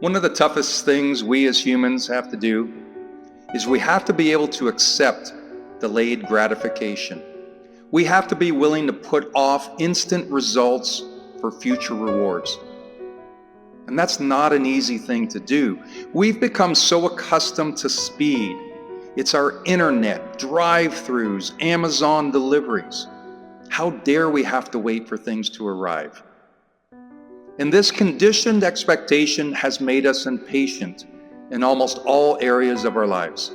One of the toughest things we as humans have to do is we have to be able to accept delayed gratification. We have to be willing to put off instant results for future rewards. And that's not an easy thing to do. We've become so accustomed to speed. It's our internet, drive-thrus, Amazon deliveries. How dare we have to wait for things to arrive? And this conditioned expectation has made us impatient in almost all areas of our lives.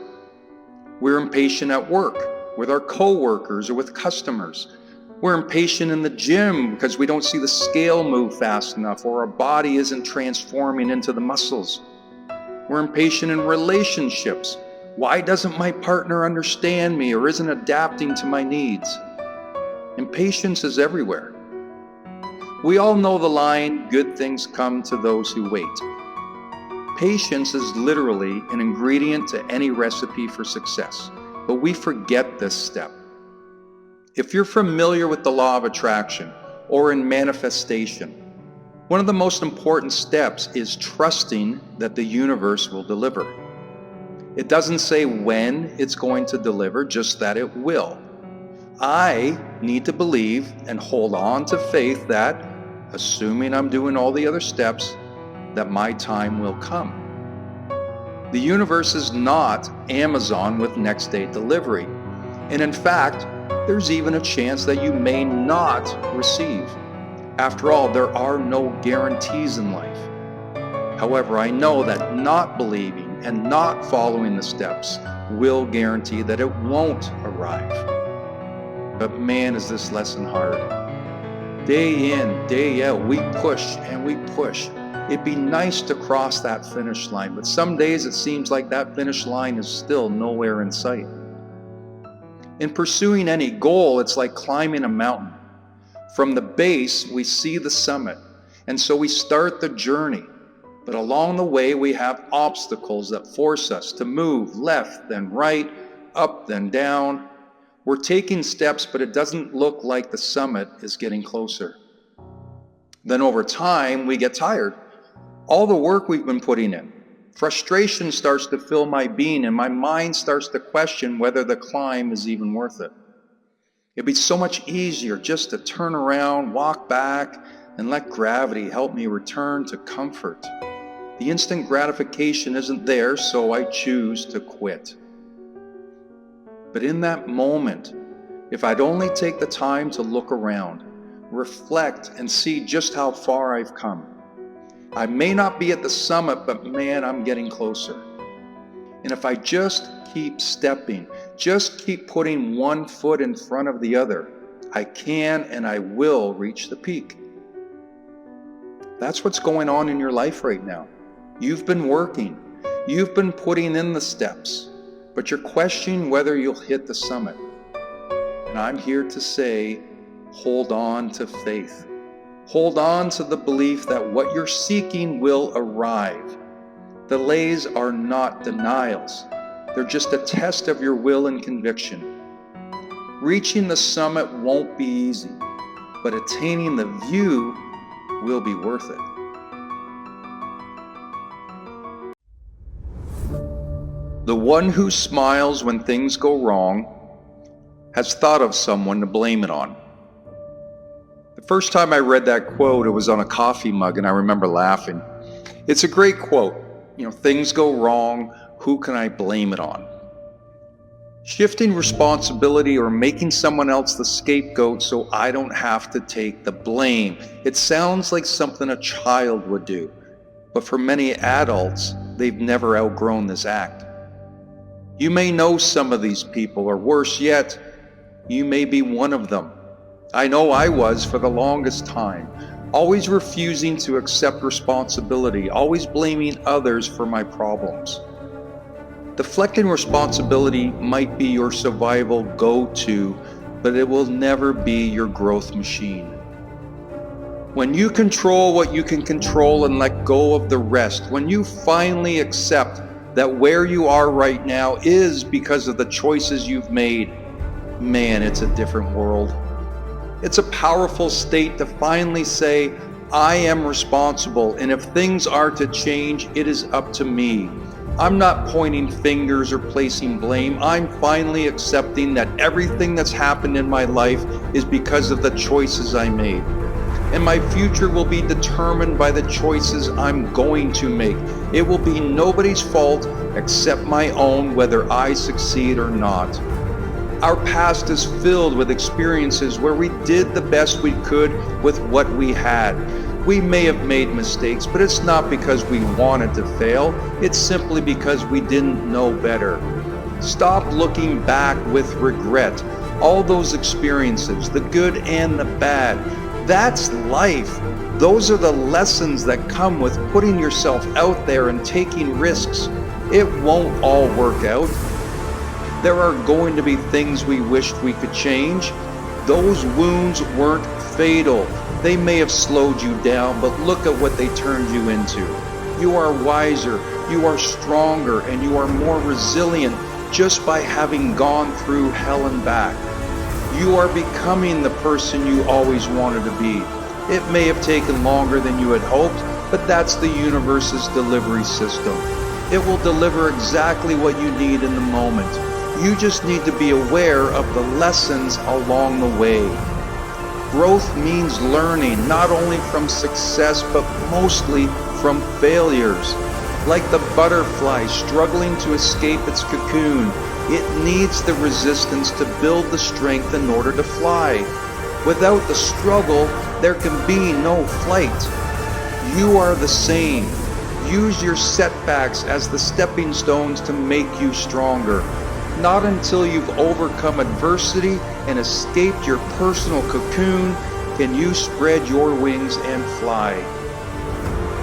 We're impatient at work, with our coworkers or with customers. We're impatient in the gym because we don't see the scale move fast enough or our body isn't transforming into the muscles. We're impatient in relationships. Why doesn't my partner understand me or isn't adapting to my needs? Impatience is everywhere. We all know the line, "Good things come to those who wait." Patience is literally an ingredient to any recipe for success, but we forget this step. If you're familiar with the law of attraction or in manifestation, one of the most important steps is trusting that the universe will deliver. It doesn't say when it's going to deliver, just that it will. I need to believe and hold on to faith that, assuming I'm doing all the other steps, that my time will come. The universe is not Amazon with next day delivery. And in fact, there's even a chance that you may not receive. After all, there are no guarantees in life. However, I know that not believing and not following the steps will guarantee that it won't arrive. But man, is this lesson hard. Day in, day out, we push and we push. It'd be nice to cross that finish line, but some days it seems like that finish line is still nowhere in sight. In pursuing any goal, it's like climbing a mountain. From the base, we see the summit, and so we start the journey. But along the way, we have obstacles that force us to move left, then right, up, then down. We're taking steps, but it doesn't look like the summit is getting closer. Then over time, we get tired. All the work we've been putting in. Frustration starts to fill my being, and my mind starts to question whether the climb is even worth it. It'd be so much easier just to turn around, walk back, and let gravity help me return to comfort. The instant gratification isn't there, so I choose to quit. But in that moment, if I'd only take the time to look around, reflect, and see just how far I've come. I may not be at the summit, but man, I'm getting closer. And if I just keep stepping, just keep putting one foot in front of the other, I can and I will reach the peak. That's what's going on in your life right now. You've been working. You've been putting in the steps, but you're questioning whether you'll hit the summit. And I'm here to say, hold on to faith. Hold on to the belief that what you're seeking will arrive. Delays are not denials. They're just a test of your will and conviction. Reaching the summit won't be easy, but attaining the view will be worth it. The one who smiles when things go wrong has thought of someone to blame it on. The first time I read that quote, it was on a coffee mug, and I remember laughing. It's a great quote. Things go wrong, who can I blame it on? Shifting responsibility or making someone else the scapegoat so I don't have to take the blame. It sounds like something a child would do, but for many adults, they've never outgrown this act. You may know some of these people, or worse yet, you may be one of them. I know I was for the longest time, always refusing to accept responsibility, always blaming others for my problems. Deflecting responsibility might be your survival go-to, but it will never be your growth machine. When you control what you can control and let go of the rest, when you finally accept that where you are right now is because of the choices you've made, man, it's a different world. It's a powerful state to finally say, I am responsible, and if things are to change, it is up to me. I'm not pointing fingers or placing blame. I'm finally accepting that everything that's happened in my life is because of the choices I made. And my future will be determined by the choices I'm going to make. It will be nobody's fault except my own, whether I succeed or not. Our past is filled with experiences where we did the best we could with what we had. We may have made mistakes, but it's not because we wanted to fail. It's simply because we didn't know better. Stop looking back with regret. All those experiences, the good and the bad, that's life. Those are the lessons that come with putting yourself out there and taking risks. It won't all work out. There are going to be things we wished we could change. Those wounds weren't fatal. They may have slowed you down, but look at what they turned you into. You are wiser, you are stronger, and you are more resilient just by having gone through hell and back. You are becoming the person you always wanted to be. It may have taken longer than you had hoped, but that's the universe's delivery system. It will deliver exactly what you need in the moment. You just need to be aware of the lessons along the way. Growth means learning, not only from success, but mostly from failures. Like the butterfly struggling to escape its cocoon, it needs the resistance to build the strength in order to fly. Without the struggle, there can be no flight. You are the same. Use your setbacks as the stepping stones to make you stronger. Not until you've overcome adversity and escaped your personal cocoon can you spread your wings and fly.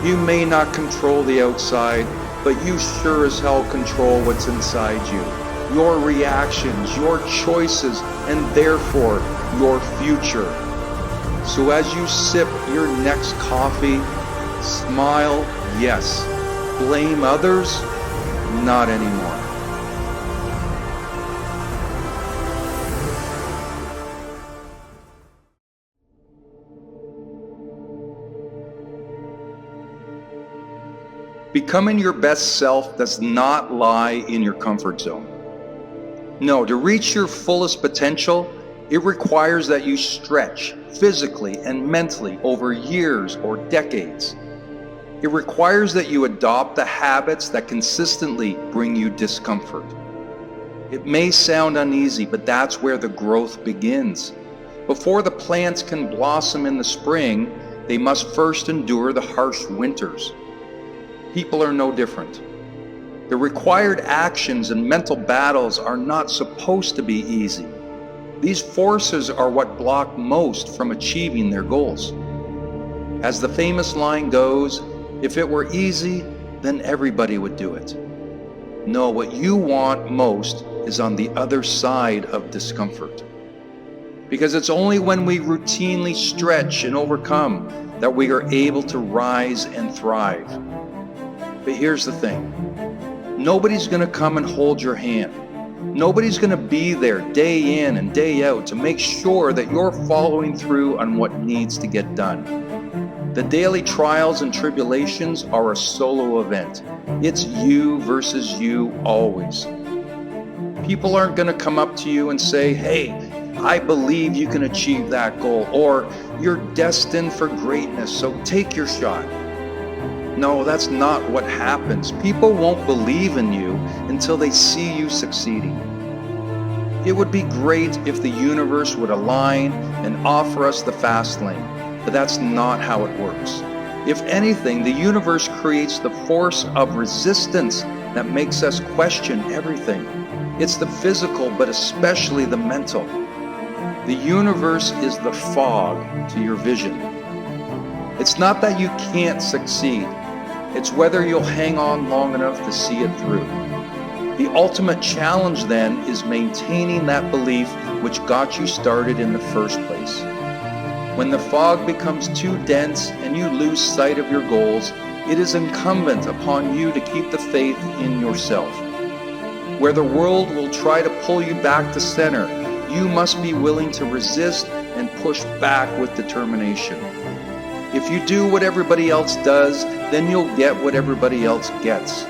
You may not control the outside, but you sure as hell control what's inside you. Your reactions, your choices, and therefore your future. So as you sip your next coffee, smile, yes. Blame others, not anymore. Becoming your best self does not lie in your comfort zone. No, to reach your fullest potential, it requires that you stretch physically and mentally over years or decades. It requires that you adopt the habits that consistently bring you discomfort. It may sound uneasy, but that's where the growth begins. Before the plants can blossom in the spring, they must first endure the harsh winters. People are no different. The required actions and mental battles are not supposed to be easy. These forces are what block most from achieving their goals. As the famous line goes, if it were easy, then everybody would do it. No, what you want most is on the other side of discomfort. Because it's only when we routinely stretch and overcome that we are able to rise and thrive. But here's the thing. Nobody's going to come and hold your hand. Nobody's going to be there day in and day out to make sure that you're following through on what needs to get done. The daily trials and tribulations are a solo event. It's you versus you always. People aren't going to come up to you and say, hey, I believe you can achieve that goal, or you're destined for greatness, so take your shot. No, that's not what happens. People won't believe in you until they see you succeeding. It would be great if the universe would align and offer us the fast lane, but that's not how it works. If anything, the universe creates the force of resistance that makes us question everything. It's the physical, but especially the mental. The universe is the fog to your vision. It's not that you can't succeed. It's whether you'll hang on long enough to see it through. The ultimate challenge then is maintaining that belief which got you started in the first place. When the fog becomes too dense and you lose sight of your goals, it is incumbent upon you to keep the faith in yourself. Where the world will try to pull you back to center, you must be willing to resist and push back with determination. If you do what everybody else does, then you'll get what everybody else gets.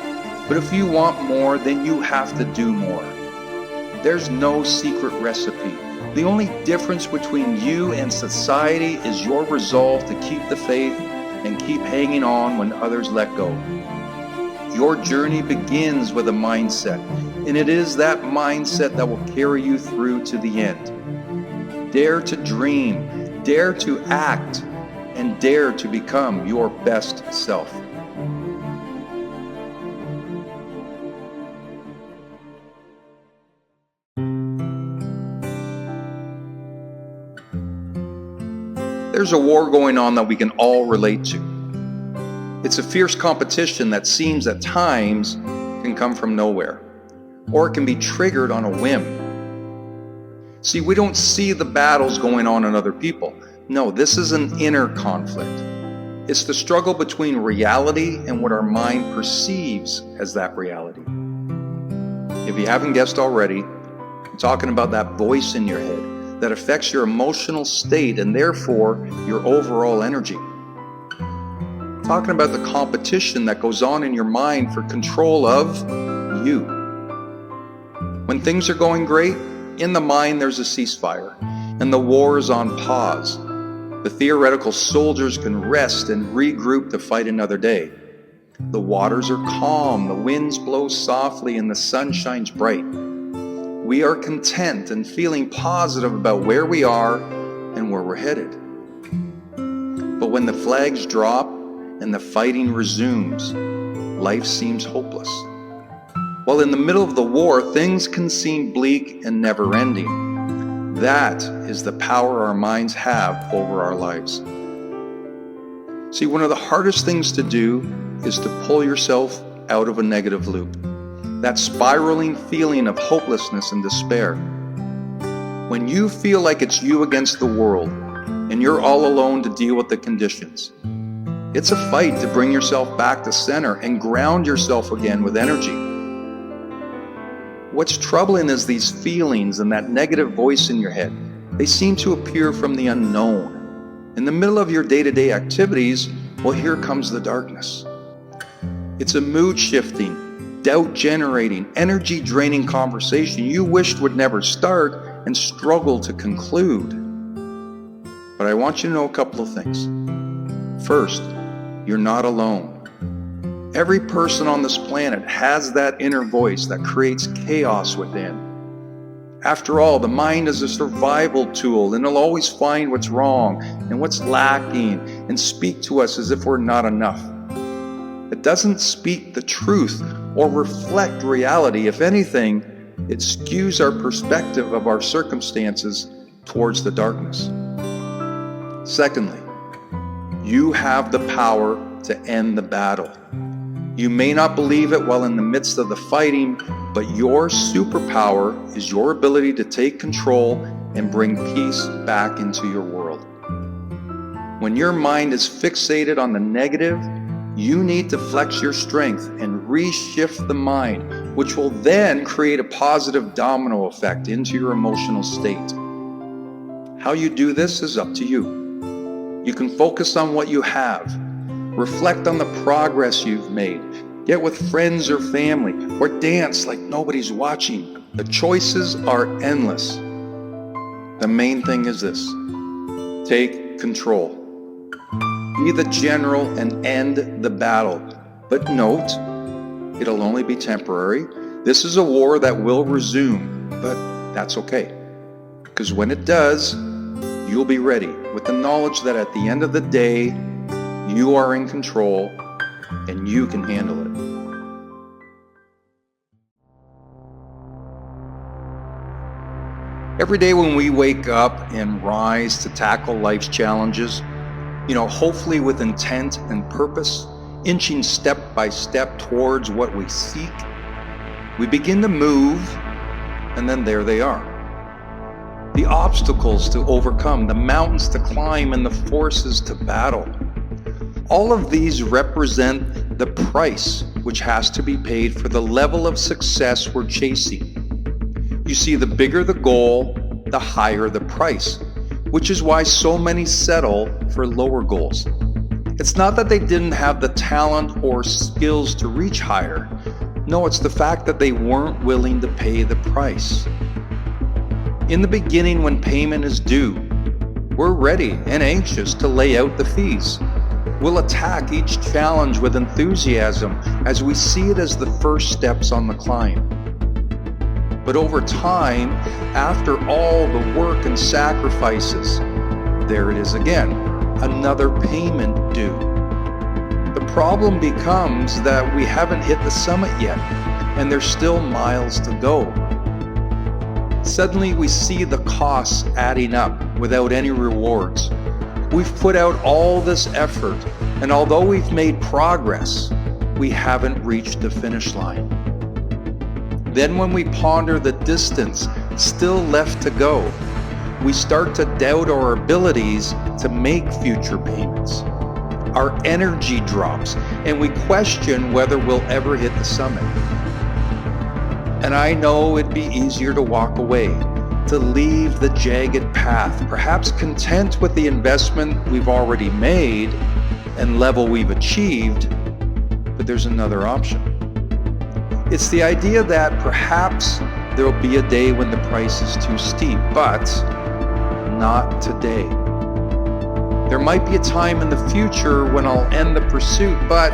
But if you want more, then you have to do more. There's no secret recipe. The only difference between you and society is your resolve to keep the faith and keep hanging on when others let go. Your journey begins with a mindset, and it is that mindset that will carry you through to the end. Dare to dream, dare to act, and dare to become your best self. There's a war going on that we can all relate to. It's a fierce competition that seems at times can come from nowhere, or it can be triggered on a whim. See, we don't see the battles going on in other people. No, this is an inner conflict. It's the struggle between reality and what our mind perceives as that reality. If you haven't guessed already, I'm talking about that voice in your head that affects your emotional state and therefore your overall energy. I'm talking about the competition that goes on in your mind for control of you. When things are going great, in the mind there's a ceasefire and the war is on pause. The theoretical soldiers can rest and regroup to fight another day. The waters are calm, the winds blow softly, and the sun shines bright. We are content and feeling positive about where we are and where we're headed. But when the flags drop and the fighting resumes, life seems hopeless. While in the middle of the war, things can seem bleak and never-ending. That is the power our minds have over our lives. See, one of the hardest things to do is to pull yourself out of a negative loop, that spiraling feeling of hopelessness and despair. When you feel like it's you against the world and you're all alone to deal with the conditions, it's a fight to bring yourself back to center and ground yourself again with energy. What's troubling is these feelings and that negative voice in your head. They seem to appear from the unknown. In the middle of your day-to-day activities, well, here comes the darkness. It's a mood-shifting, doubt-generating, energy-draining conversation you wished would never start and struggle to conclude. But I want you to know a couple of things. First, you're not alone. Every person on this planet has that inner voice that creates chaos within. After all, the mind is a survival tool, and it'll always find what's wrong and what's lacking and speak to us as if we're not enough. It doesn't speak the truth or reflect reality. If anything, it skews our perspective of our circumstances towards the darkness. Secondly, you have the power to end the battle. You may not believe it while in the midst of the fighting, but your superpower is your ability to take control and bring peace back into your world. When your mind is fixated on the negative, you need to flex your strength and reshift the mind, which will then create a positive domino effect into your emotional state. How you do this is up to you. You can focus on what you have. Reflect on the progress you've made. Get with friends or family, or dance like nobody's watching. The choices are endless. The main thing is this: take control. Be the general and end the battle. But note, it'll only be temporary. This is a war that will resume, but that's okay. Because when it does, you'll be ready with the knowledge that at the end of the day, you are in control and you can handle it. Every day when we wake up and rise to tackle life's challenges, hopefully with intent and purpose, inching step by step towards what we seek, we begin to move, and then there they are. The obstacles to overcome, the mountains to climb, and the forces to battle. All of these represent the price which has to be paid for the level of success we're chasing. You see, the bigger the goal, the higher the price, which is why so many settle for lower goals. It's not that they didn't have the talent or skills to reach higher. No, it's the fact that they weren't willing to pay the price. In the beginning, when payment is due, we're ready and anxious to lay out the fees. We'll attack each challenge with enthusiasm as we see it as the first steps on the climb. But over time, after all the work and sacrifices, there it is again, another payment due. The problem becomes that we haven't hit the summit yet, and there's still miles to go. Suddenly we see the costs adding up without any rewards. We've put out all this effort, and although we've made progress, we haven't reached the finish line. Then when we ponder the distance still left to go, we start to doubt our abilities to make future payments. Our energy drops, and we question whether we'll ever hit the summit. And I know it'd be easier to walk away, to leave the jagged path, perhaps content with the investment we've already made and level we've achieved, but there's another option. It's the idea that perhaps there'll be a day when the price is too steep, but not today. There might be a time in the future when I'll end the pursuit, but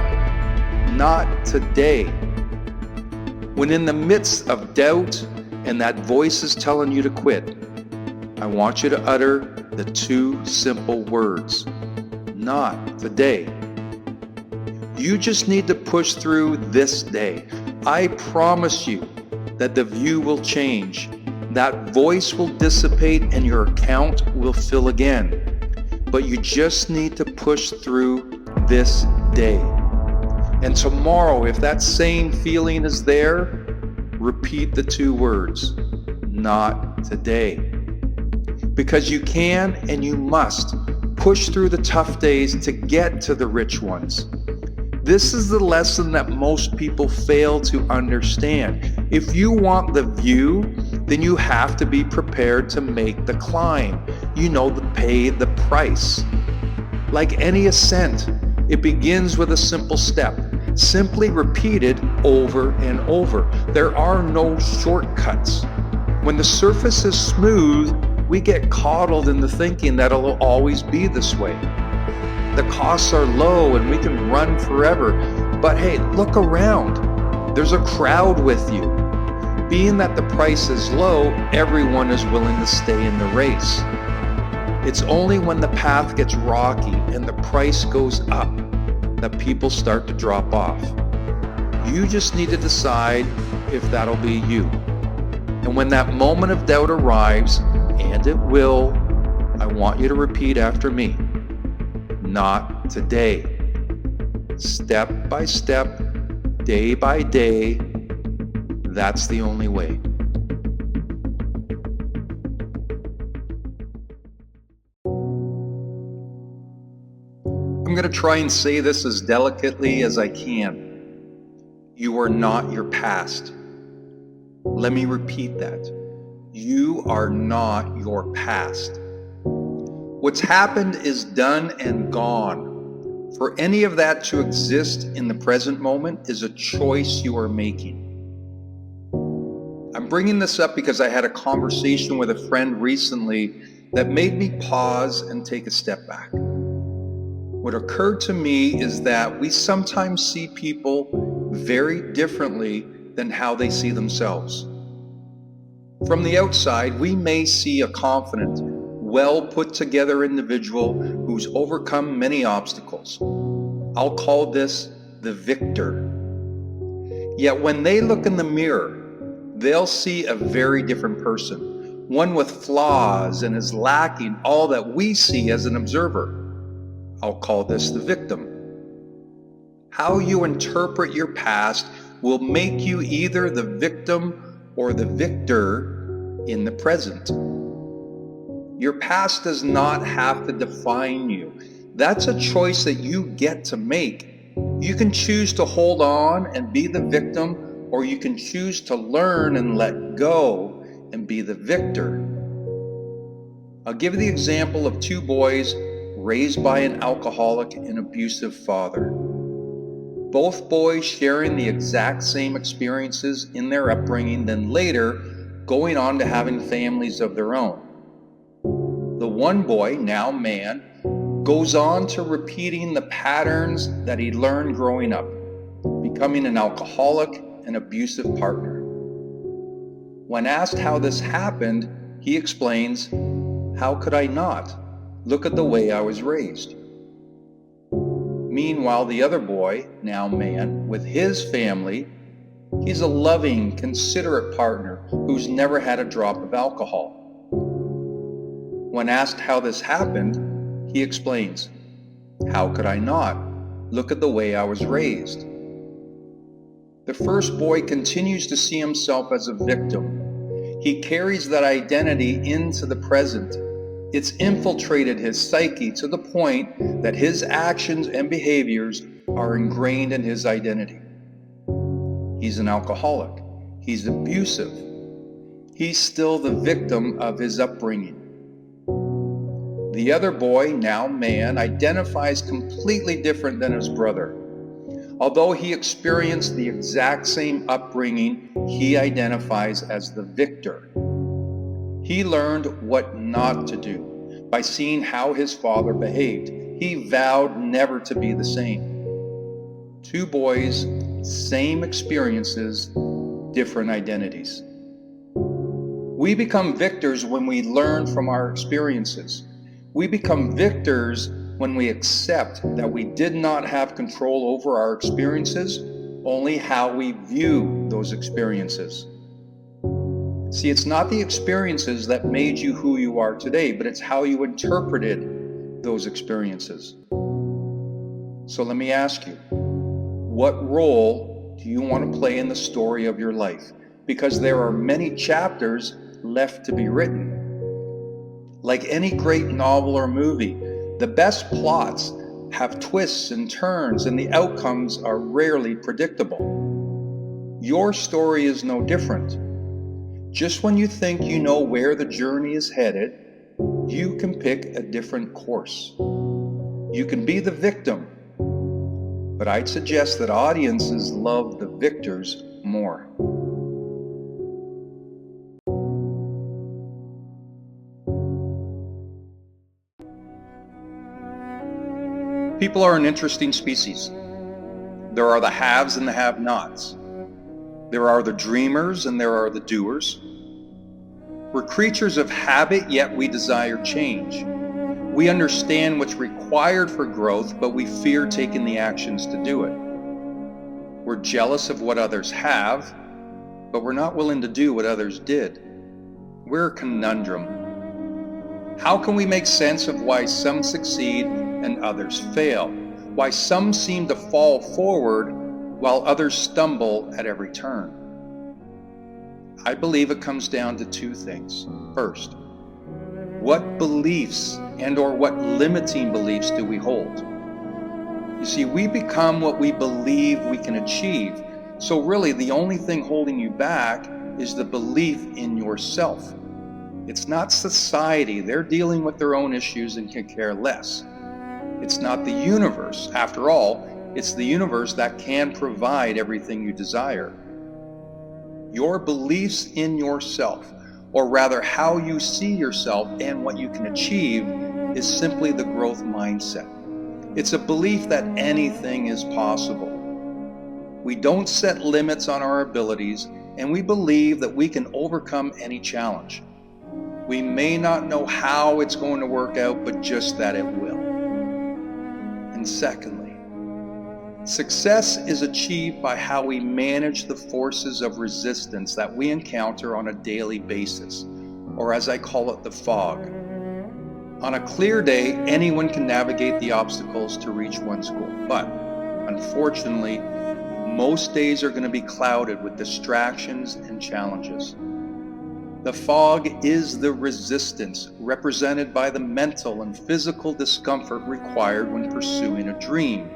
not today. When in the midst of doubt and that voice is telling you to quit, I want you to utter the two simple words, not today. You just need to push through this day. I promise you that the view will change. That voice will dissipate and your account will fill again. But you just need to push through this day. And tomorrow, if that same feeling is there, repeat the two words, not today. Because you can and you must push through the tough days to get to the rich ones. This is the lesson that most people fail to understand. If you want the view, then you have to be prepared to make the climb. Pay the price. Like any ascent, it begins with a simple step, simply repeated over and over. There are no shortcuts. When the surface is smooth, we get coddled into thinking that it'll always be this way. The costs are low and we can run forever. But hey, look around. There's a crowd with you. Being that the price is low, everyone is willing to stay in the race. It's only when the path gets rocky and the price goes up that people start to drop off. You just need to decide if that'll be you. And when that moment of doubt arrives, and it will, I want you to repeat after me. Not today. Step by step, day by day, that's the only way. I'm going to try and say this as delicately as I can. You are not your past. Let me repeat that. You are not your past. What's happened is done and gone. For any of that to exist in the present moment is a choice you are making. I'm bringing this up because I had a conversation with a friend recently that made me pause and take a step back. What occurred to me is that we sometimes see people very differently than how they see themselves. From the outside, we may see a confident, well put together individual who's overcome many obstacles. I'll call this the victor. Yet when they look in the mirror, they'll see a very different person, one with flaws and is lacking all that we see as an observer. I'll call this the victim. How you interpret your past will make you either the victim or the victor in the present. Your past does not have to define you. That's a choice that you get to make. You can choose to hold on and be the victim, or you can choose to learn and let go and be the victor. I'll give you the example of two boys raised by an alcoholic and abusive father. Both boys sharing the exact same experiences in their upbringing, then later going on to having families of their own. The one boy, now man, goes on to repeating the patterns that he learned growing up, becoming an alcoholic and abusive partner. When asked how this happened, he explains, "How could I not? Look at the way I was raised." Meanwhile, the other boy, now man, with his family, he's a loving, considerate partner who's never had a drop of alcohol. When asked how this happened, he explains, "How could I not? Look at the way I was raised." The first boy continues to see himself as a victim. He carries that identity into the present. It's infiltrated his psyche to the point that his actions and behaviors are ingrained in his identity. He's an alcoholic. He's abusive. He's still the victim of his upbringing. The other boy, now man, identifies completely different than his brother. Although he experienced the exact same upbringing, he identifies as the victor. He learned what not to do by seeing how his father behaved. He vowed never to be the same. Two boys, same experiences, different identities. We become victors when we learn from our experiences. We become victors when we accept that we did not have control over our experiences, only how we view those experiences. See, it's not the experiences that made you who you are today, but it's how you interpreted those experiences. So let me ask you, what role do you want to play in the story of your life? Because there are many chapters left to be written. Like any great novel or movie, the best plots have twists and turns, and the outcomes are rarely predictable. Your story is no different. Just when you think you know where the journey is headed, you can pick a different course. You can be the victim, but I'd suggest that audiences love the victors more. People are an interesting species. There are the haves and the have-nots. There are the dreamers and there are the doers. We're creatures of habit, yet we desire change. We understand what's required for growth, but we fear taking the actions to do it. We're jealous of what others have, but we're not willing to do what others did. We're a conundrum. How can we make sense of why some succeed and others fail? Why some seem to fall forward while others stumble at every turn? I believe it comes down to two things. First, what beliefs and/or what limiting beliefs do we hold? You see, we become what we believe we can achieve. So really, the only thing holding you back is the belief in yourself. It's not society. They're dealing with their own issues and can care less. It's not the universe. After all, it's the universe that can provide everything you desire. Your beliefs in yourself, or rather how you see yourself and what you can achieve, is simply the growth mindset. It's a belief that anything is possible. We don't set limits on our abilities, and we believe that we can overcome any challenge. We may not know how it's going to work out, but just that it will. And secondly, success is achieved by how we manage the forces of resistance that we encounter on a daily basis, or as I call it, the fog. On a clear day, anyone can navigate the obstacles to reach one's goal, but unfortunately, most days are going to be clouded with distractions and challenges. The fog is the resistance represented by the mental and physical discomfort required when pursuing a dream.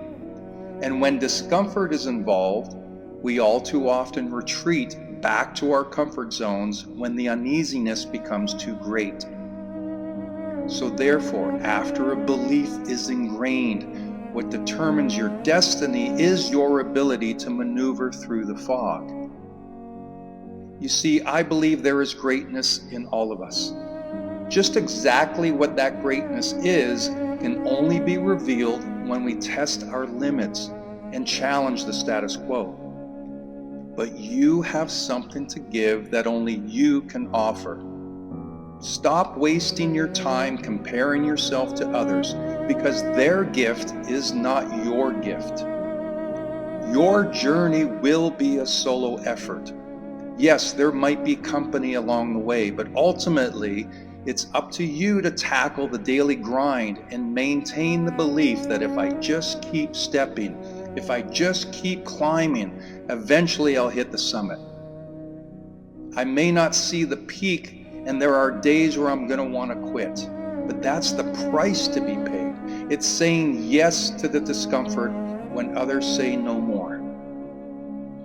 And when discomfort is involved, we all too often retreat back to our comfort zones when the uneasiness becomes too great. So therefore, after a belief is ingrained, what determines your destiny is your ability to maneuver through the fog. You see, I believe there is greatness in all of us. Just exactly what that greatness is can only be revealed when we test our limits and challenge the status quo. But you have something to give that only you can offer. Stop wasting your time comparing yourself to others because their gift is not your gift. Your journey will be a solo effort. Yes, there might be company along the way, but ultimately, it's up to you to tackle the daily grind and maintain the belief that if I just keep stepping, if I just keep climbing, eventually I'll hit the summit. I may not see the peak, and there are days where I'm going to want to quit, but that's the price to be paid. It's saying yes to the discomfort when others say no more.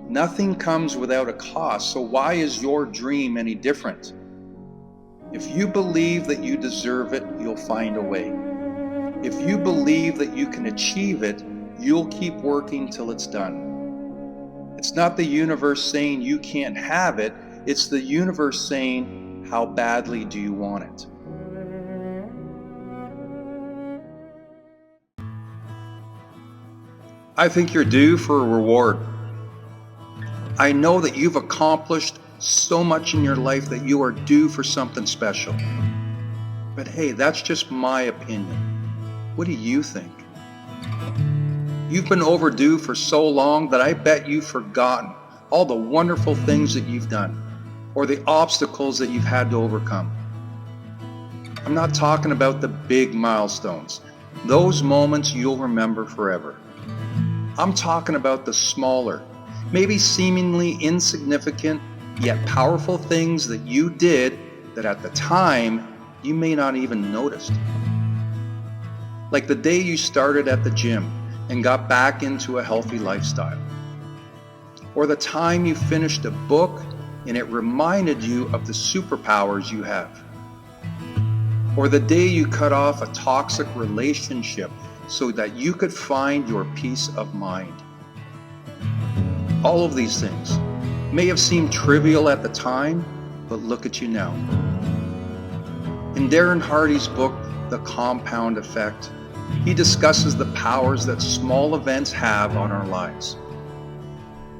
Nothing comes without a cost, so why is your dream any different? If you believe that you deserve it, you'll find a way. If you believe that you can achieve it, you'll keep working till it's done. It's not the universe saying you can't have it, it's the universe saying, how badly do you want it? I think you're due for a reward. I know that you've accomplished so much in your life that you are due for something special. But hey, that's just my opinion. What do you think? You've been overdue for so long that I bet you've forgotten all the wonderful things that you've done, or the obstacles that you've had to overcome. I'm not talking about the big milestones. Those moments you'll remember forever. I'm talking about the smaller, maybe seemingly insignificant, yet powerful things that you did that at the time you may not even noticed. Like the day you started at the gym and got back into a healthy lifestyle. Or the time you finished a book and it reminded you of the superpowers you have. Or the day you cut off a toxic relationship so that you could find your peace of mind. All of these things may have seemed trivial at the time, but look at you now. In Darren Hardy's book, The Compound Effect, he discusses the powers that small events have on our lives.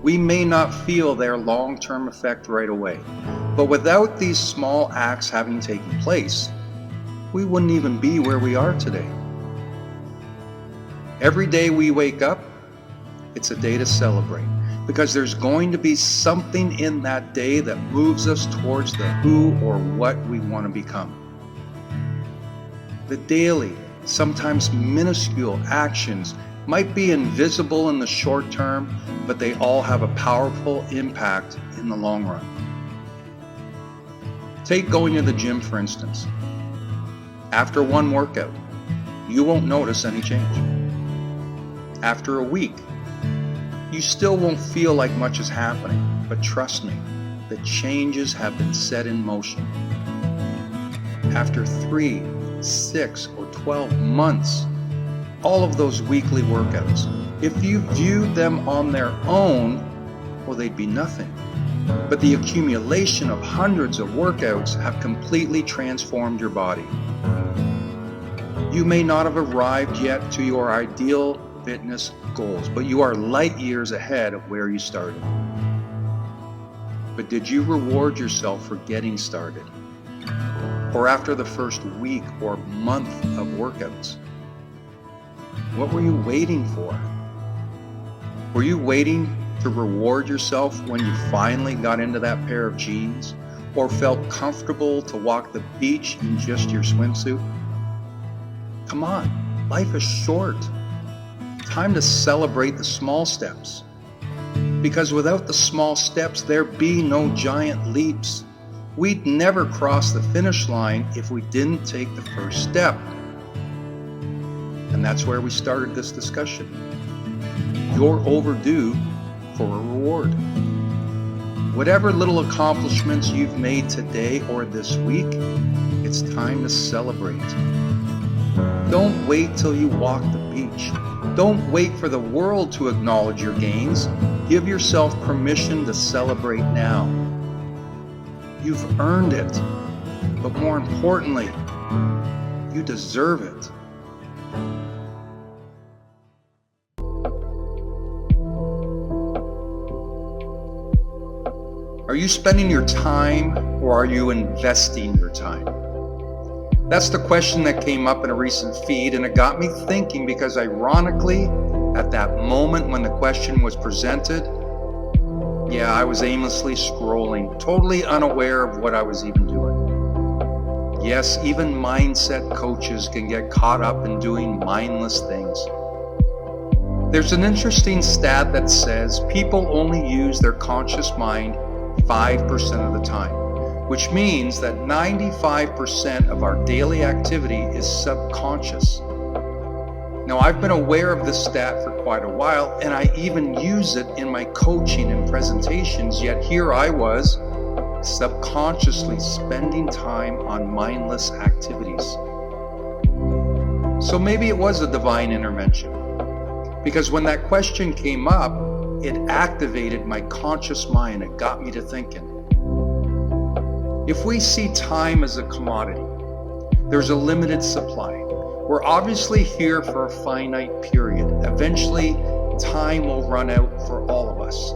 We may not feel their long-term effect right away, but without these small acts having taken place, we wouldn't even be where we are today. Every day we wake up, it's a day to celebrate, because there's going to be something in that day that moves us towards the who or what we want to become. The daily, sometimes minuscule actions might be invisible in the short term, but they all have a powerful impact in the long run. Take going to the gym, for instance. After one workout, you won't notice any change. After a week, you still won't feel like much is happening, but trust me, the changes have been set in motion. After 3, 6, or 12 months, all of those weekly workouts, if you viewed them on their own, well, they'd be nothing. But the accumulation of hundreds of workouts have completely transformed your body. You may not have arrived yet to your ideal fitness goals, but you are light years ahead of where you started. But did you reward yourself for getting started? Or after the first week or month of workouts? What were you waiting for? Were you waiting to reward yourself when you finally got into that pair of jeans, or felt comfortable to walk the beach in just your swimsuit? Come on, life is short. Time to celebrate the small steps. Because without the small steps, there'd be no giant leaps. We'd never cross the finish line if we didn't take the first step. And that's where we started this discussion. You're overdue for a reward. Whatever little accomplishments you've made today or this week, it's It's time to celebrate. Don't wait till you walk the beach. Don't wait for the world to acknowledge your gains. Give yourself permission to celebrate now. You've earned it, but more importantly, you deserve it. Are you spending your time or are you investing your time? That's the question that came up in a recent feed, and it got me thinking because ironically, at that moment when the question was presented, I was aimlessly scrolling, totally unaware of what I was even doing. Yes, even mindset coaches can get caught up in doing mindless things. There's an interesting stat that says people only use their conscious mind 5% of the time, which means that 95% of our daily activity is subconscious. Now, I've been aware of this stat for quite a while, and I even use it in my coaching and presentations, yet here I was, subconsciously spending time on mindless activities. So maybe it was a divine intervention, because when that question came up, it activated my conscious mind. It got me to thinking. If we see time as a commodity, there's a limited supply. We're obviously here for a finite period. Eventually, time will run out for all of us.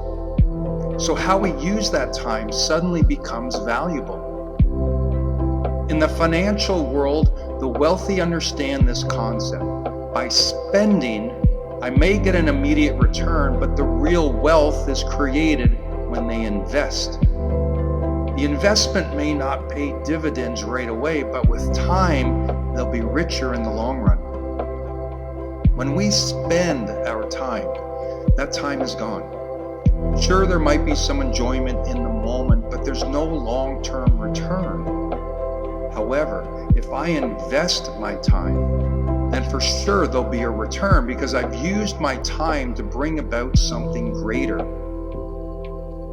So how we use that time suddenly becomes valuable. In the financial world, the wealthy understand this concept. By spending, I may get an immediate return, but the real wealth is created when they invest. The investment may not pay dividends right away, but with time, they'll be richer in the long run. When we spend our time, that time is gone. Sure, there might be some enjoyment in the moment, but there's no long-term return. However, if I invest my time, then for sure there'll be a return because I've used my time to bring about something greater.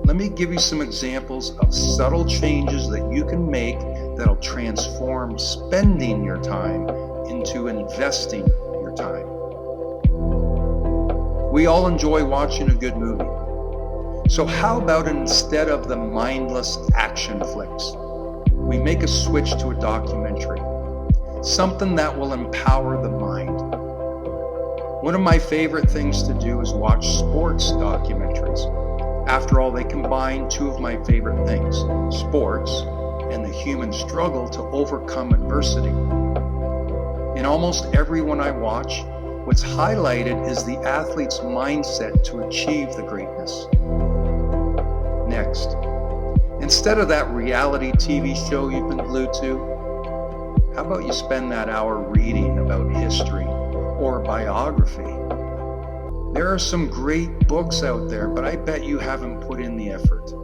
Let me give you some examples of subtle changes that you can make that'll transform spending your time into investing your time. We all enjoy watching a good movie. So how about instead of the mindless action flicks, we make a switch to a documentary, something that will empower the mind. One of my favorite things to do is watch sports documentaries. After all, they combine two of my favorite things, sports and the human struggle to overcome adversity. In almost every one I watch, what's highlighted is the athlete's mindset to achieve the greatness. Next, instead of that reality TV show you've been glued to, how about you spend that hour reading about history or biography? There are some great books out there, but I bet you haven't put in the effort.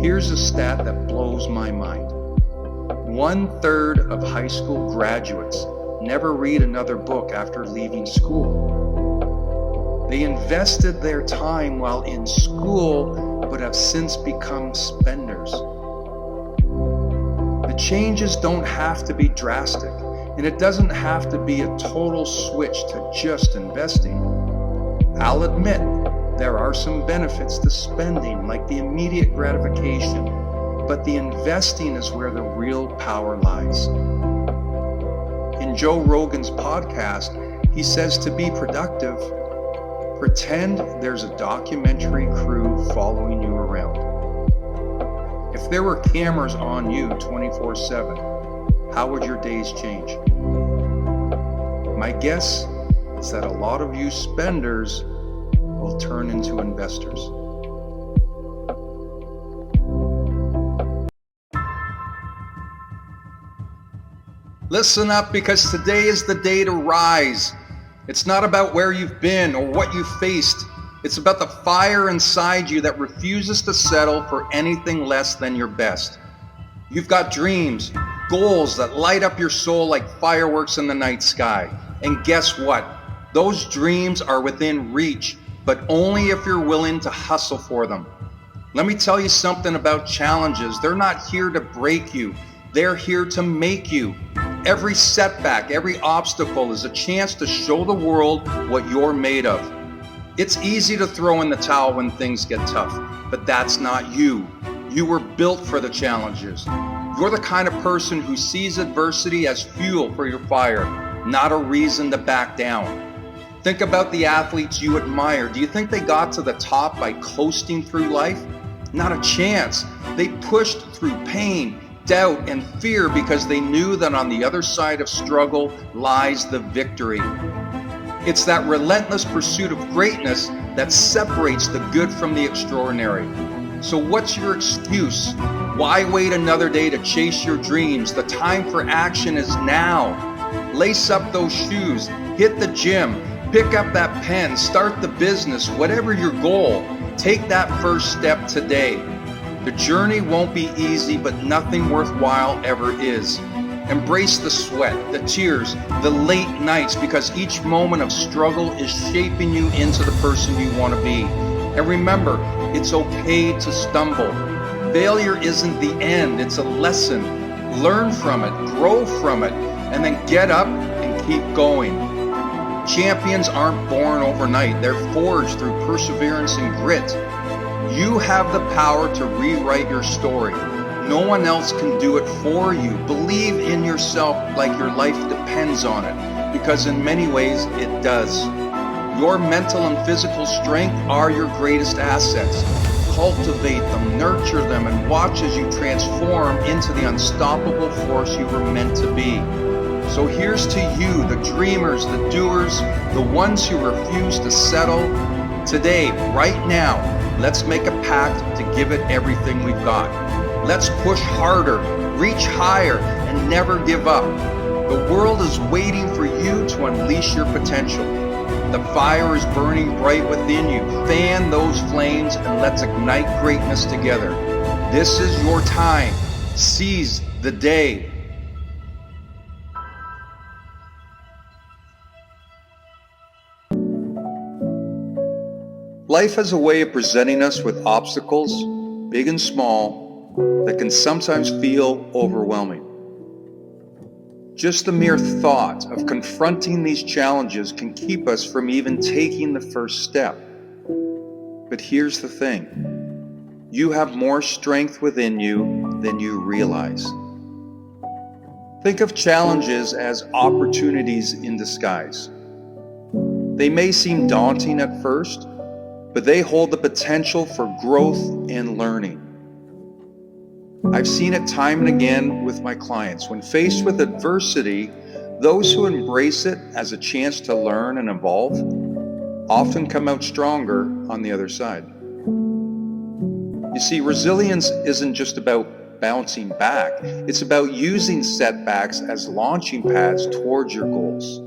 Here's a stat that blows my mind. 1/3 of high school graduates never read another book after leaving school. They invested their time while in school, but have since become spenders. The changes don't have to be drastic, and it doesn't have to be a total switch to just investing. I'll admit, there are some benefits to spending, like the immediate gratification, but the investing is where the real power lies. In Joe Rogan's podcast, he says to be productive, pretend there's a documentary crew following you around. If there were cameras on you 24/7, how would your days change? My guess is that a lot of you spenders will turn into investors. Listen up, because today is the day to rise. It's not about where you've been or what you faced. It's about the fire inside you that refuses to settle for anything less than your best. You've got dreams, goals that light up your soul like fireworks in the night sky. And guess what? Those dreams are within reach, but only if you're willing to hustle for them. Let me tell you something about challenges. They're not here to break you. They're here to make you. Every setback, every obstacle is a chance to show the world what you're made of. It's easy to throw in the towel when things get tough, but that's not you. You were built for the challenges. You're the kind of person who sees adversity as fuel for your fire, not a reason to back down. Think about the athletes you admire. Do you think they got to the top by coasting through life? Not a chance. They pushed through pain, doubt, and fear because they knew that on the other side of struggle lies the victory. It's that relentless pursuit of greatness that separates the good from the extraordinary. So what's your excuse? Why wait another day to chase your dreams? The time for action is now. Lace up those shoes, hit the gym, pick up that pen, start the business, whatever your goal. Take that first step today. The journey won't be easy, but nothing worthwhile ever is. Embrace the sweat, the tears, the late nights, because each moment of struggle is shaping you into the person you want to be. And remember, it's okay to stumble. Failure isn't the end, it's a lesson. Learn from it, grow from it, and then get up and keep going. Champions aren't born overnight, they're forged through perseverance and grit. You have the power to rewrite your story. No one else can do it for you. Believe in yourself like your life depends on it, because in many ways it does. Your mental and physical strength are your greatest assets. Cultivate them, nurture them, and watch as you transform into the unstoppable force you were meant to be. So here's to you, the dreamers, the doers, the ones who refuse to settle. Today, right now, let's make a pact to give it everything we've got. Let's push harder, reach higher, and never give up. The world is waiting for you to unleash your potential. The fire is burning bright within you. Fan those flames and let's ignite greatness together. This is your time. Seize the day. Life has a way of presenting us with obstacles, big and small, that can sometimes feel overwhelming. Just the mere thought of confronting these challenges can keep us from even taking the first step. But here's the thing. You have more strength within you than you realize. Think of challenges as opportunities in disguise. They may seem daunting at first, but they hold the potential for growth and learning. I've seen it time and again with my clients. When faced with adversity, those who embrace it as a chance to learn and evolve often come out stronger on the other side. You see, resilience isn't just about bouncing back. It's about using setbacks as launching pads towards your goals.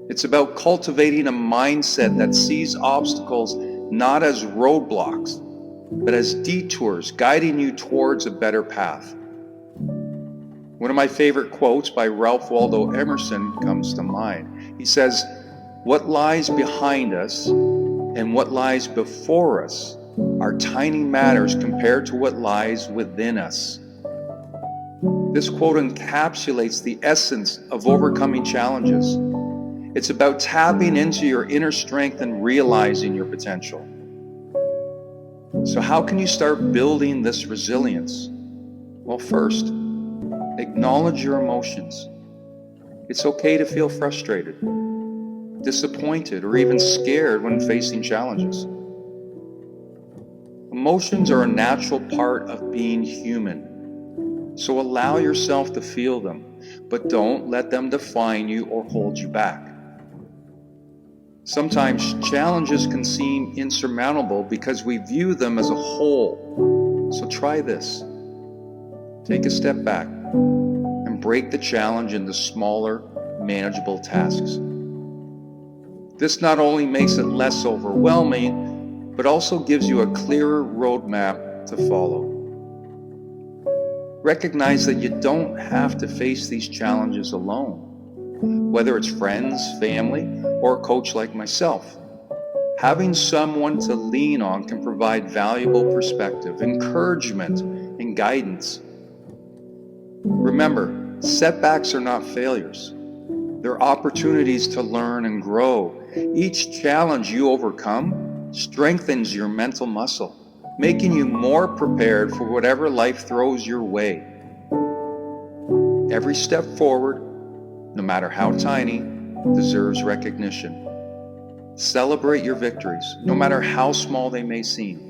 It's about cultivating a mindset that sees obstacles not as roadblocks, but as detours guiding you towards a better path. One of my favorite quotes by Ralph Waldo Emerson comes to mind. He says, "What lies behind us and what lies before us are tiny matters compared to what lies within us." This quote encapsulates the essence of overcoming challenges. It's about tapping into your inner strength and realizing your potential. So how can you start building this resilience? Well, first, acknowledge your emotions. It's okay to feel frustrated, disappointed, or even scared when facing challenges. Emotions are a natural part of being human. So allow yourself to feel them, but don't let them define you or hold you back. Sometimes challenges can seem insurmountable because we view them as a whole. So try this. Take a step back and break the challenge into smaller, manageable tasks. This not only makes it less overwhelming, but also gives you a clearer roadmap to follow. Recognize that you don't have to face these challenges alone. Whether it's friends, family, or a coach like myself. Having someone to lean on can provide valuable perspective, encouragement, and guidance. Remember, setbacks are not failures. They're opportunities to learn and grow. Each challenge you overcome strengthens your mental muscle, making you more prepared for whatever life throws your way. Every step forward, no matter how tiny, deserves recognition. Celebrate your victories, no matter how small they may seem.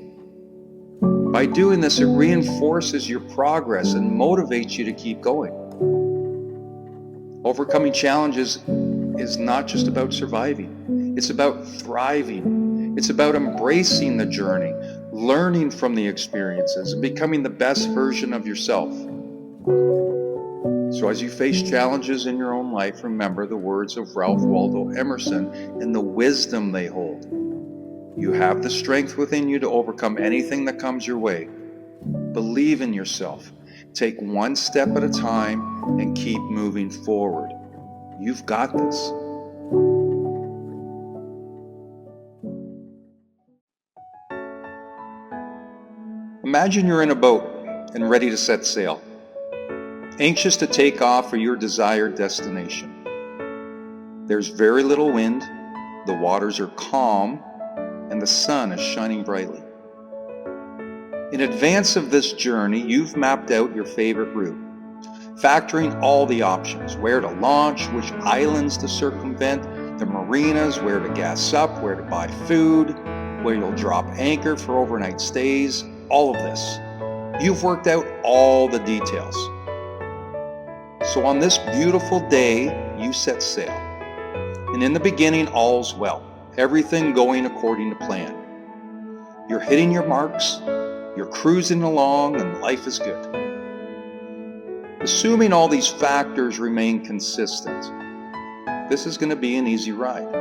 By doing this, it reinforces your progress and motivates you to keep going. Overcoming challenges is not just about surviving. It's about thriving. It's about embracing the journey, learning from the experiences, and becoming the best version of yourself. So as you face challenges in your own life, remember the words of Ralph Waldo Emerson and the wisdom they hold. You have the strength within you to overcome anything that comes your way. Believe in yourself. Take one step at a time and keep moving forward. You've got this. Imagine you're in a boat and ready to set sail, anxious to take off for your desired destination. There's very little wind, the waters are calm, and the sun is shining brightly. In advance of this journey, you've mapped out your favorite route, factoring all the options: where to launch, which islands to circumvent, the marinas, where to gas up, where to buy food, where you'll drop anchor for overnight stays, all of this. You've worked out all the details. So on this beautiful day, you set sail. And in the beginning, all's well, everything going according to plan. You're hitting your marks, you're cruising along, and life is good. Assuming all these factors remain consistent, this is going to be an easy ride.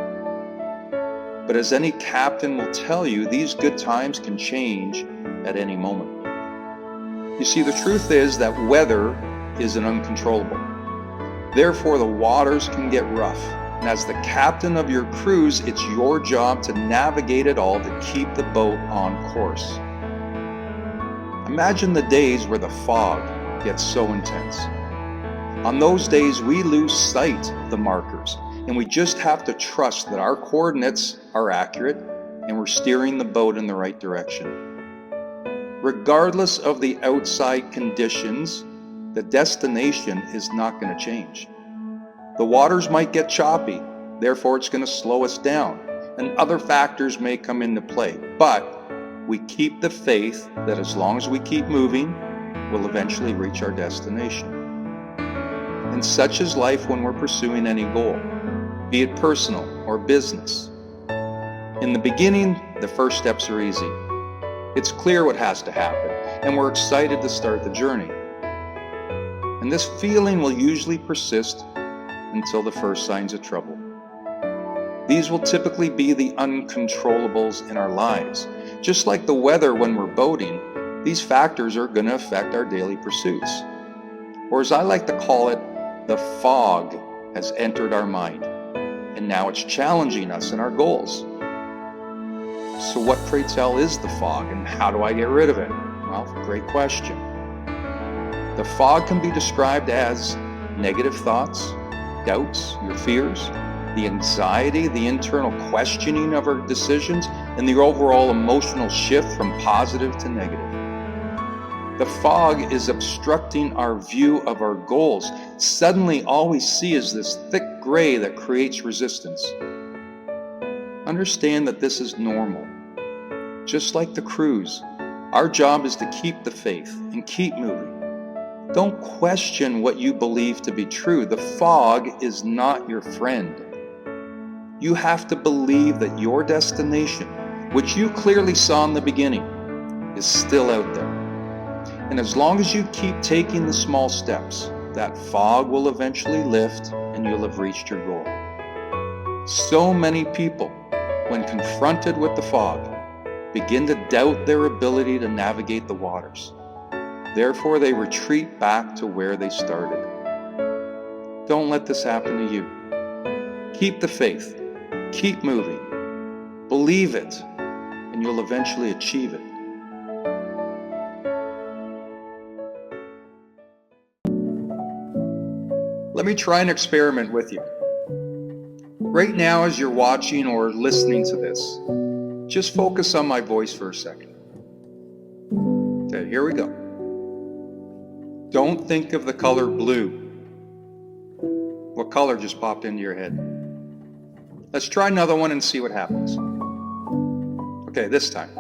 But as any captain will tell you, these good times can change at any moment. You see, the truth is that weather is an uncontrollable. Therefore, the waters can get rough. And as the captain of your cruise, it's your job to navigate it all to keep the boat on course. Imagine the days where the fog gets so intense. On those days, we lose sight of the markers, and we just have to trust that our coordinates are accurate and we're steering the boat in the right direction. Regardless of the outside conditions, the destination is not going to change. The waters might get choppy, therefore it's going to slow us down, and other factors may come into play. But we keep the faith that as long as we keep moving, we'll eventually reach our destination. And such is life when we're pursuing any goal, be it personal or business. In the beginning, the first steps are easy. It's clear what has to happen, and we're excited to start the journey. And this feeling will usually persist until the first signs of trouble. These will typically be the uncontrollables in our lives. Just like the weather when we're boating, these factors are going to affect our daily pursuits. Or as I like to call it, the fog has entered our mind, and now it's challenging us in our goals. So what, pray tell, is the fog, and how do I get rid of it? Well, great question. The fog can be described as negative thoughts, doubts, your fears, the anxiety, the internal questioning of our decisions, and the overall emotional shift from positive to negative. The fog is obstructing our view of our goals. Suddenly, all we see is this thick gray that creates resistance. Understand that this is normal. Just like the cruise, our job is to keep the faith and keep moving. Don't question what you believe to be true. The fog is not your friend. You have to believe that your destination, which you clearly saw in the beginning, is still out there. And as long as you keep taking the small steps, that fog will eventually lift and you'll have reached your goal. So many people, when confronted with the fog, begin to doubt their ability to navigate the waters. Therefore, they retreat back to where they started. Don't let this happen to you. Keep the faith. Keep moving. Believe it, and you'll eventually achieve it. Let me try an experiment with you. Right now, as you're watching or listening to this, just focus on my voice for a second. Okay, here we go. Don't think of the color blue. What color just popped into your head? Let's try another one and see what happens. Okay, this time.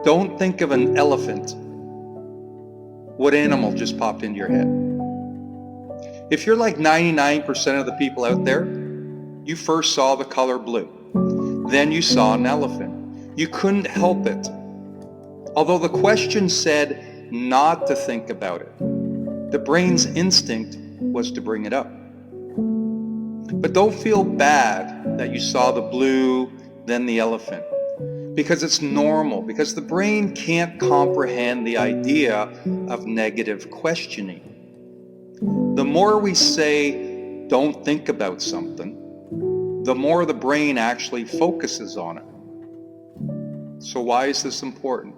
Don't think of an elephant. What animal just popped into your head? If you're like 99% of the people out there, you first saw the color blue. Then you saw an elephant. You couldn't help it. Although the question said not to think about it, the brain's instinct was to bring it up. But don't feel bad that you saw the blue, then the elephant, because it's normal, because the brain can't comprehend the idea of negative questioning. The more we say, don't think about something, the more the brain actually focuses on it. So why is this important?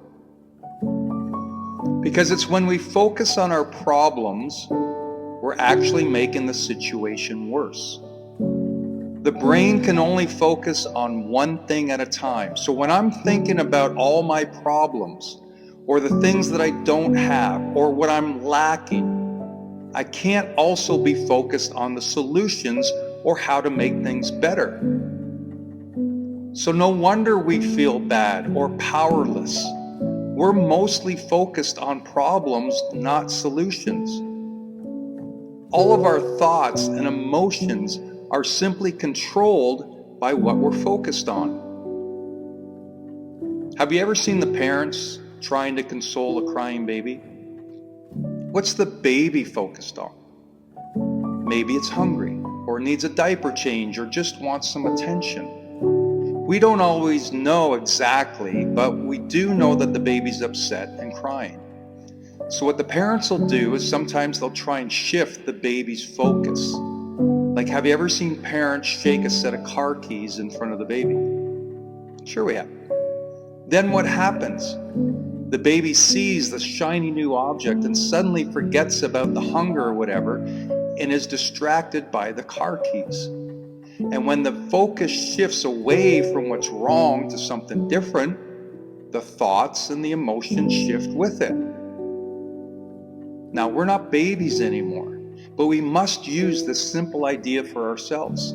Because it's when we focus on our problems, we're actually making the situation worse. The brain can only focus on one thing at a time. So when I'm thinking about all my problems, or the things that I don't have, or what I'm lacking, I can't also be focused on the solutions or how to make things better. So no wonder we feel bad or powerless. We're mostly focused on problems, not solutions. All of our thoughts and emotions are simply controlled by what we're focused on. Have you ever seen the parents trying to console a crying baby? What's the baby focused on? Maybe it's hungry, or needs a diaper change, or just wants some attention. We don't always know exactly, but we do know that the baby's upset and crying. So what the parents will do is sometimes they'll try and shift the baby's focus. Like, have you ever seen parents shake a set of car keys in front of the baby? Sure we have. Then what happens? The baby sees the shiny new object and suddenly forgets about the hunger or whatever and is distracted by the car keys. And when the focus shifts away from what's wrong to something different, the thoughts and the emotions shift with it. Now, we're not babies anymore, but we must use this simple idea for ourselves.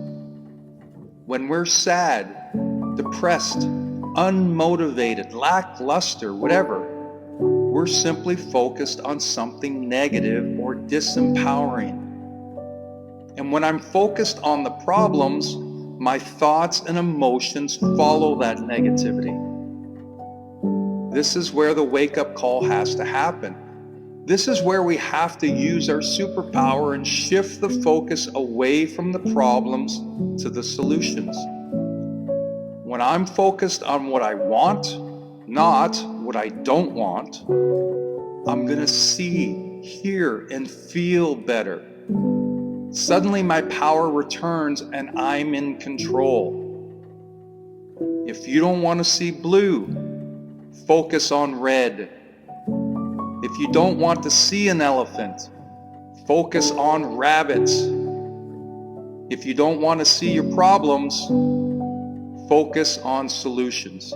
When we're sad, depressed, unmotivated, lackluster, whatever, we're simply focused on something negative or disempowering. And when I'm focused on the problems, my thoughts and emotions follow that negativity. This is where the wake-up call has to happen. This is where we have to use our superpower and shift the focus away from the problems to the solutions. When I'm focused on what I want, not what I don't want, I'm going to see, hear, and feel better. Suddenly my power returns and I'm in control. If you don't want to see blue, focus on red. If you don't want to see an elephant, focus on rabbits. If you don't want to see your problems, focus on solutions.